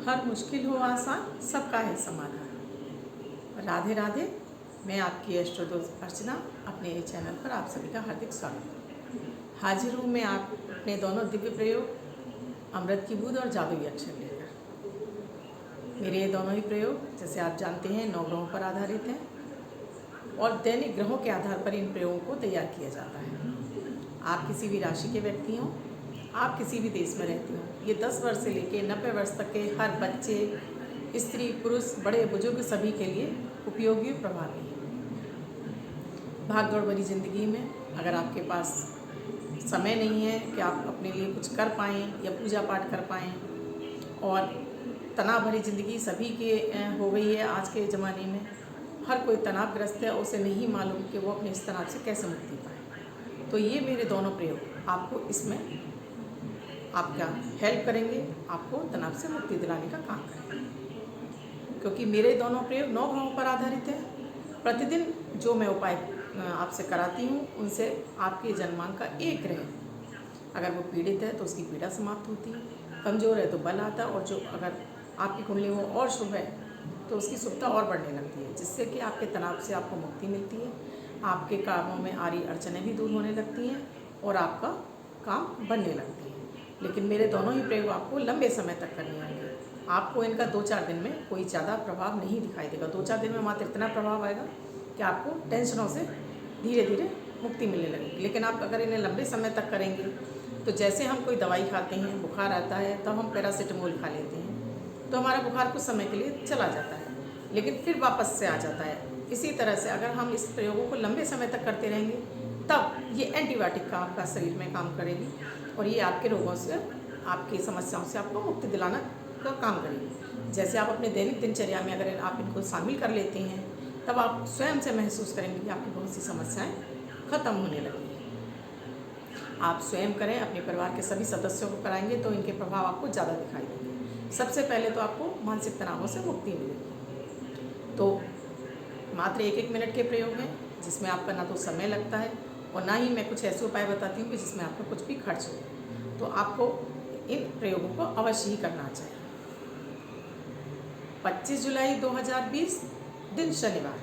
हर मुश्किल हो आसान, सबका है समाधान। राधे राधे। मैं आपकी एस्ट्रो दोस्त अर्चना अपने चैनल पर आप सभी का हार्दिक स्वागत। हाजिर हूँ मैं आप अपने दोनों दिव्य प्रयोग अमृत की बूंद और जादुई अक्षर लेकर। मेरे ये दोनों ही प्रयोग जैसे आप जानते हैं 9 ग्रहों पर आधारित हैं और दैनिक ग्रहों के आधार पर इन प्रयोगों को तैयार किया जाता है। आप किसी भी राशि के व्यक्ति हों, आप किसी भी देश में रहते हों, ये 10 वर्ष से लेकर 90 वर्ष तक के हर बच्चे, स्त्री, पुरुष, बड़े बुजुर्ग सभी के लिए उपयोगी और प्रभावी है। भागदौड़ भरी ज़िंदगी में अगर आपके पास समय नहीं है कि आप अपने लिए कुछ कर पाएँ या पूजा पाठ कर पाएँ, और तनाव भरी ज़िंदगी सभी के हो गई है आज के ज़माने में, हर कोई तनावग्रस्त है, उसे नहीं मालूम कि वो अपने इस तनाव से कैसे मुक्ति पाए। तो ये मेरे दोनों प्रयोग आपको इसमें आपका हेल्प करेंगे, आपको तनाव से मुक्ति दिलाने का काम करेंगे। क्योंकि मेरे दोनों प्रयोग 9 ग्रहों पर आधारित है। प्रतिदिन जो मैं उपाय आपसे कराती हूँ उनसे आपके जन्मांक का एक ग्रह अगर वो पीड़ित है तो उसकी पीड़ा समाप्त होती है, कमज़ोर है तो बल आता है, और जो अगर आपकी कुंडली वो और शुभ है तो उसकी शुभता और बढ़ने लगती है, जिससे कि आपके तनाव से आपको मुक्ति मिलती है, आपके कामों में आ रही अड़चनें भी दूर होने लगती हैं और आपका काम बनने लगती है। लेकिन मेरे दोनों ही प्रयोग आपको लंबे समय तक करने होंगे। आपको इनका 2-4 दिन में कोई ज़्यादा प्रभाव नहीं दिखाई देगा। 2-4 दिन में मात्र इतना प्रभाव आएगा कि आपको टेंशनों से धीरे धीरे मुक्ति मिलने लगेगी। लेकिन आप अगर इन्हें लंबे समय तक करेंगे तो जैसे हम कोई दवाई खाते हैं, बुखार आता है तब हम पैरासीटामोल खा लेते हैं तो हमारा बुखार कुछ समय के लिए चला जाता है, लेकिन फिर वापस से आ जाता है। इसी तरह से अगर हम इस प्रयोगों को लंबे समय तक करते रहेंगे तब ये एंटीबायोटिक का आपका शरीर में काम करेगी और ये आपके रोगों से, आपकी समस्याओं से आपको मुक्ति दिलाना का काम करेगी। जैसे आप अपने दैनिक दिनचर्या में अगर आप इनको शामिल कर लेते हैं तब आप स्वयं से महसूस करेंगे कि आपकी बहुत सी समस्याएं खत्म होने लगेंगी। आप स्वयं करें, अपने परिवार के सभी सदस्यों को कराएंगे तो इनके प्रभाव आपको ज़्यादा दिखाई देंगे। सबसे पहले तो आपको मानसिक तनावों से मुक्ति मिलेगी। तो मात्र 1-1 मिनट के प्रयोग हैं जिसमें आपका ना तो समय लगता है और ना ही मैं कुछ ऐसे उपाय बताती हूँ कि जिसमें आपका कुछ भी खर्च हो। तो आपको इन प्रयोगों को अवश्य ही करना चाहिए। 25 जुलाई 2020 दिन शनिवार।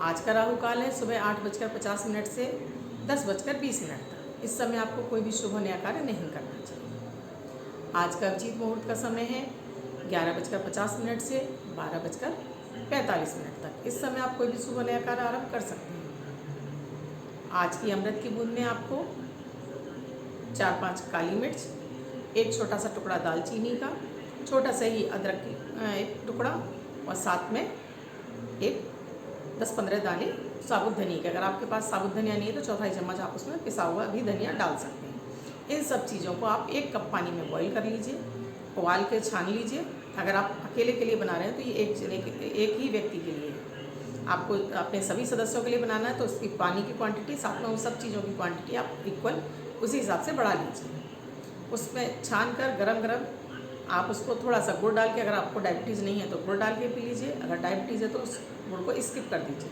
आज का राहु काल है सुबह 8:50 से 10:20 तक। इस समय आपको कोई भी शुभ नया कार्य नहीं करना चाहिए। आज का अभिजीत मुहूर्त का समय है 11:50 से 12:45 तक। इस समय आप कोई भी शुभ नया कार्य आरंभ कर सकते हैं। आज की अमृत की बूंद में आपको 4-5 काली मिर्च, एक छोटा सा टुकड़ा दालचीनी का, छोटा सा ही अदरक की एक टुकड़ा, और साथ में एक 10-15 दाने साबुत धनिया के। अगर आपके पास साबुत धनिया नहीं है तो 1/4 चम्मच आप उसमें पिसा हुआ भी धनिया डाल सकते हैं। इन सब चीज़ों को आप 1 कप पानी में बॉईल कर लीजिए, उबाल के छान लीजिए। अगर आप अकेले के लिए बना रहे हैं तो ये एक ही व्यक्ति के लिए है। आपको अपने सभी सदस्यों के लिए बनाना है तो उसकी पानी की क्वांटिटी साथ में उन सब चीज़ों की क्वांटिटी आप इक्वल उसी हिसाब से बढ़ा लीजिए। उसमें छान कर गरम गरम आप उसको थोड़ा सा गुड़ डाल के, अगर आपको डायबिटीज़ नहीं है तो गुड़ डाल के पी लीजिए, अगर डायबिटीज़ है तो उस गुड़ को स्किप कर दीजिए।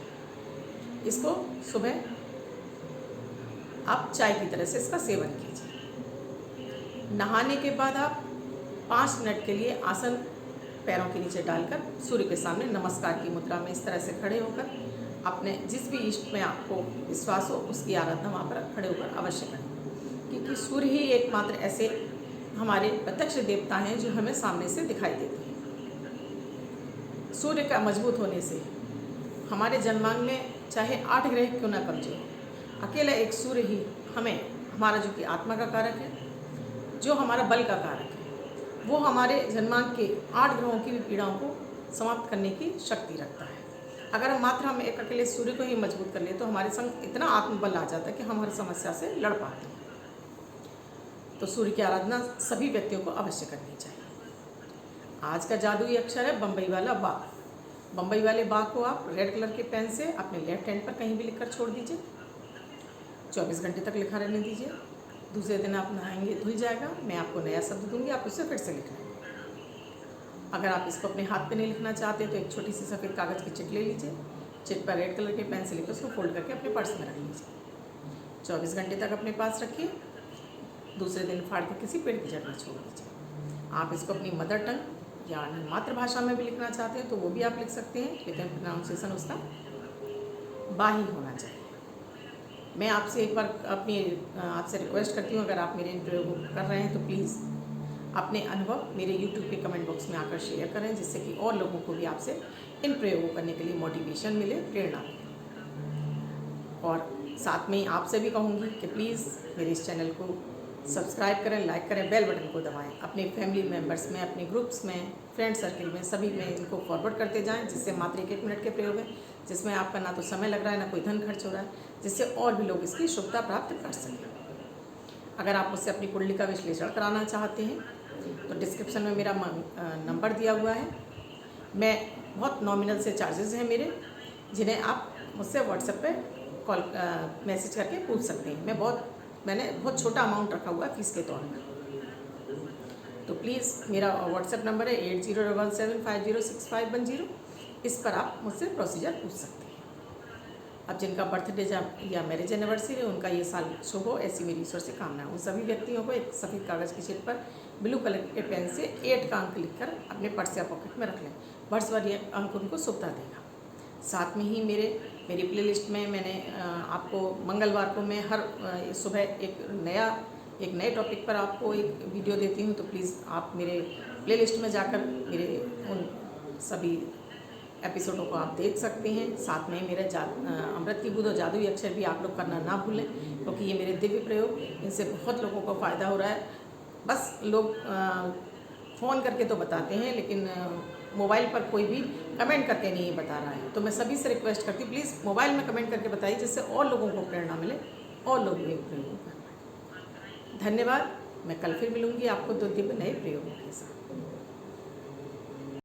इसको सुबह आप चाय की तरह से इसका सेवन कीजिए। नहाने के बाद आप 5 मिनट के लिए आसन पैरों के नीचे डालकर सूर्य के सामने नमस्कार की मुद्रा में इस तरह से खड़े होकर अपने जिस भी इष्ट में आपको विश्वास हो उसकी आराधना वहाँ पर खड़े होकर अवश्य करें। क्योंकि सूर्य ही एकमात्र ऐसे हमारे प्रत्यक्ष देवता हैं जो हमें सामने से दिखाई देते हैं। सूर्य का मजबूत होने से हमारे जन्मांग में चाहे 8 ग्रह क्यों ना कमजोर हो, अकेला एक सूर्य ही हमें, हमारा जो कि आत्मा का कारक है, जो हमारा बल का कारक है, वो हमारे जन्मांग के 8 ग्रहों की भी पीड़ाओं को समाप्त करने की शक्ति रखता है। अगर हम एक अकेले सूर्य को ही मजबूत कर ले तो हमारे संग इतना आत्मबल आ जाता है कि हम हर समस्या से लड़ पाते हैं। तो सूर्य की आराधना सभी व्यक्तियों को अवश्य करनी चाहिए। आज का जादुई अक्षर है बम्बई वाला बा। बम्बई वाले बा को आप रेड कलर के पेन से अपने लेफ्ट हैंड पर कहीं भी लिखकर छोड़ दीजिए। 24 घंटे तक लिखा रहने दीजिए। दूसरे दिन आप नहाएंगे, धुल जाएगा, मैं आपको नया शब्द दूंगी, आप उससे फिर से लिखना है। अगर आप इसको अपने हाथ पे नहीं लिखना चाहते तो एक छोटी सी सफ़ेद कागज़ की चिट ले लीजिए। चिट पर रेड कलर के पेन से लिखकर उसको फोल्ड करके अपने पर्स में रख लीजिए। 24 घंटे तक अपने पास रखिए। दूसरे दिन फाड़ के किसी पेड़ की जड़ में छोड़ दीजिए। आप इसको अपनी मदर टंग या मातृभाषा में भी लिखना चाहते हैं तो वो भी आप लिख सकते हैं, लेकिन प्रोनाउंसिएशन उसका बा ही होना चाहिए। मैं आपसे एक बार आपसे रिक्वेस्ट करती हूँ, अगर आप मेरे इन प्रयोगों को कर रहे हैं तो प्लीज़ अपने अनुभव मेरे यूट्यूब के कमेंट बॉक्स में आकर शेयर करें, जिससे कि और लोगों को भी आपसे इन प्रयोगों करने के लिए मोटिवेशन मिले, प्रेरणा मिले। और साथ में ही आपसे भी कहूँगी कि प्लीज़ मेरे इस चैनल को सब्सक्राइब करें, लाइक करें, बेल बटन को दबाएं, अपने फैमिली मेम्बर्स में, अपने ग्रुप्स में, फ्रेंड सर्कल में, सभी में इनको फॉरवर्ड करते जाएं, जिससे मात्र 1 मिनट के प्रयोग है, जिसमें आपका ना तो समय लग रहा है, ना कोई धन खर्च हो रहा है, जिससे और भी लोग इसकी शुभता प्राप्त कर सकें। अगर आप मुझसे अपनी कुंडली का विश्लेषण कराना चाहते हैं तो डिस्क्रिप्शन में मेरा नंबर दिया हुआ है। मैं बहुत नॉमिनल से चार्जेस हैं मेरे, जिन्हें आप मुझसे व्हाट्सएप पे कॉल मैसेज करके पूछ सकते हैं। मैंने बहुत छोटा अमाउंट रखा हुआ है फीस के तौर पर। तो प्लीज़ मेरा व्हाट्सएप नंबर है 8077506510। इस पर आप मुझसे प्रोसीजर पूछ सकते हैं। अब जिनका बर्थडे या मैरिज एनिवर्सरी है, उनका ये साल शुभ हो, ऐसी मेरी ईश्वर से कामना है। उन सभी व्यक्तियों को एक सफ़ेद कागज़ की शीट पर ब्लू कलर के पेन से 8 का अंक लिखकर अपने पर्स या पॉकेट में रख लें। वर्ष भर ये अंक उनको शुभता देगा। साथ में ही मेरी प्लेलिस्ट में मैंने आपको मंगलवार को मैं हर सुबह एक नए टॉपिक पर आपको एक वीडियो देती हूँ। तो प्लीज़ आप मेरे प्लेलिस्ट में जाकर मेरे उन सभी एपिसोडों को आप देख सकते हैं। साथ में मेरे अमृत की बूंद और जादुई अक्षर भी आप लोग करना ना भूलें, क्योंकि ये मेरे दिव्य प्रयोग, इनसे बहुत लोगों को फ़ायदा हो रहा है। बस लोग फ़ोन करके तो बताते हैं, लेकिन मोबाइल पर कोई भी कमेंट करके नहीं बता रहा है। तो मैं सभी से रिक्वेस्ट करती हूँ, प्लीज़ मोबाइल में कमेंट करके बताइए, जिससे और लोगों को प्रेरणा मिले और लोग भी प्रयोग कर पाएँ। धन्यवाद। मैं कल फिर मिलूँगी आपको 2 दिव्य नए प्रयोगों के साथ।